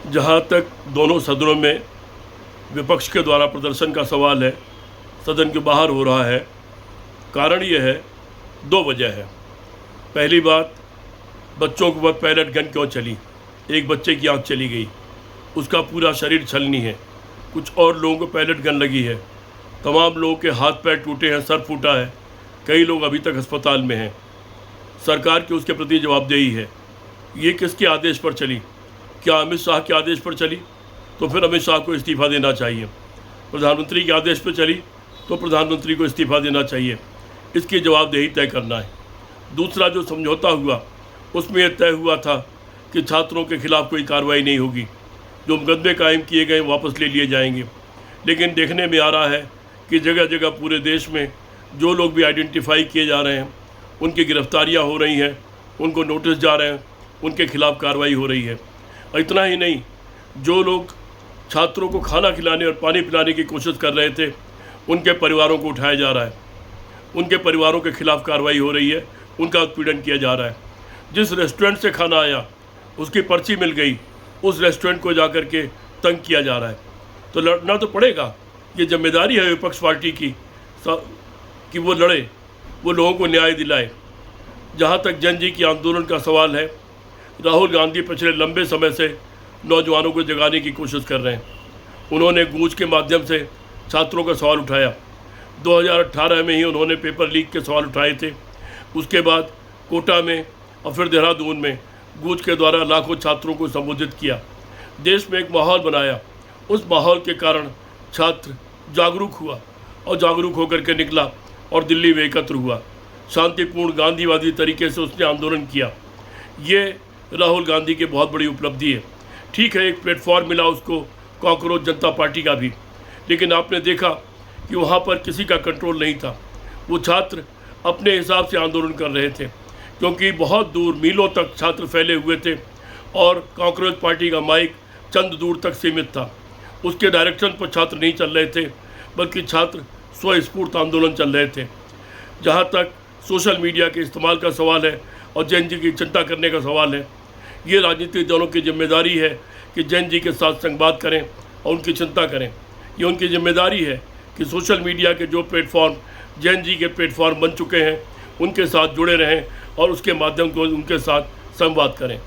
जहाँ तक दोनों सदनों में विपक्ष के द्वारा प्रदर्शन का सवाल है, सदन के बाहर हो रहा है। कारण ये है, दो वजह है। पहली बात, बच्चों के ऊपर पैलेट गन क्यों चली? एक बच्चे की आंख चली गई, उसका पूरा शरीर छलनी है। कुछ और लोगों को पैलेट गन लगी है। तमाम लोगों के हाथ पैर टूटे हैं, सर फूटा है, कई लोग अभी तक अस्पताल में हैं। सरकार की उसके प्रति जवाबदेही है। ये किसके आदेश पर चली? क्या अमित शाह के आदेश पर चली? तो फिर अमित शाह को इस्तीफ़ा देना चाहिए। प्रधानमंत्री के आदेश पर चली तो प्रधानमंत्री को इस्तीफ़ा देना चाहिए। इसकी जवाबदेही तय करना है। दूसरा, जो समझौता हुआ उसमें यह तय हुआ था कि छात्रों के खिलाफ कोई कार्रवाई नहीं होगी, जो मुकदमे कायम किए गए वापस ले लिए जाएंगे। लेकिन देखने में आ रहा है कि जगह जगह पूरे देश में जो लोग भी आइडेंटिफाई किए जा रहे हैं, उनकी गिरफ्तारियां हो रही हैं, उनको नोटिस जा रहे हैं, उनके खिलाफ कार्रवाई हो रही है। और इतना ही नहीं, जो लोग छात्रों को खाना खिलाने और पानी पिलाने की कोशिश कर रहे थे, उनके परिवारों को उठाया जा रहा है, उनके परिवारों के खिलाफ कार्रवाई हो रही है, उनका उत्पीड़न किया जा रहा है। जिस रेस्टोरेंट से खाना आया उसकी पर्ची मिल गई, उस रेस्टोरेंट को जाकर के तंग किया जा रहा है। तो लड़ना तो पड़ेगा। ये जिम्मेदारी है विपक्ष पार्टी की कि वो लड़े, वो लोगों को न्याय दिलाए। जहाँ तक जन जी की आंदोलन का सवाल है, राहुल गांधी पिछले लंबे समय से नौजवानों को जगाने की कोशिश कर रहे हैं। उन्होंने गूंज के माध्यम से छात्रों का सवाल उठाया। 2018 में ही उन्होंने पेपर लीक के सवाल उठाए थे। उसके बाद कोटा में और फिर देहरादून में गूंज के द्वारा लाखों छात्रों को संबोधित किया। देश में एक माहौल बनाया। उस माहौल के कारण छात्र जागरूक हुआ और जागरूक होकर के निकला और दिल्ली में एकत्र हुआ। शांतिपूर्ण गांधीवादी तरीके से उसने आंदोलन किया। ये राहुल गांधी की बहुत बड़ी उपलब्धि है। ठीक है, एक प्लेटफॉर्म मिला उसको कॉकरोच जनता पार्टी का भी, लेकिन आपने देखा कि वहाँ पर किसी का कंट्रोल नहीं था। वो छात्र अपने हिसाब से आंदोलन कर रहे थे, क्योंकि बहुत दूर मीलों तक छात्र फैले हुए थे और कॉकरोच पार्टी का माइक चंद दूर तक सीमित था। उसके डायरेक्शन पर छात्र नहीं चल रहे थे, बल्कि छात्र स्वस्फूर्त आंदोलन चल रहे थे। जहाँ तक सोशल मीडिया के इस्तेमाल का सवाल है और जैन जी की चिंता करने का सवाल है, ये राजनीतिक दलों की जिम्मेदारी है कि जैन जी के साथ संवाद करें और उनकी चिंता करें। ये उनकी जिम्मेदारी है कि सोशल मीडिया के जो प्लेटफॉर्म जैन जी के प्लेटफॉर्म बन चुके हैं, उनके साथ जुड़े रहें और उसके माध्यम से उनके साथ संवाद करें।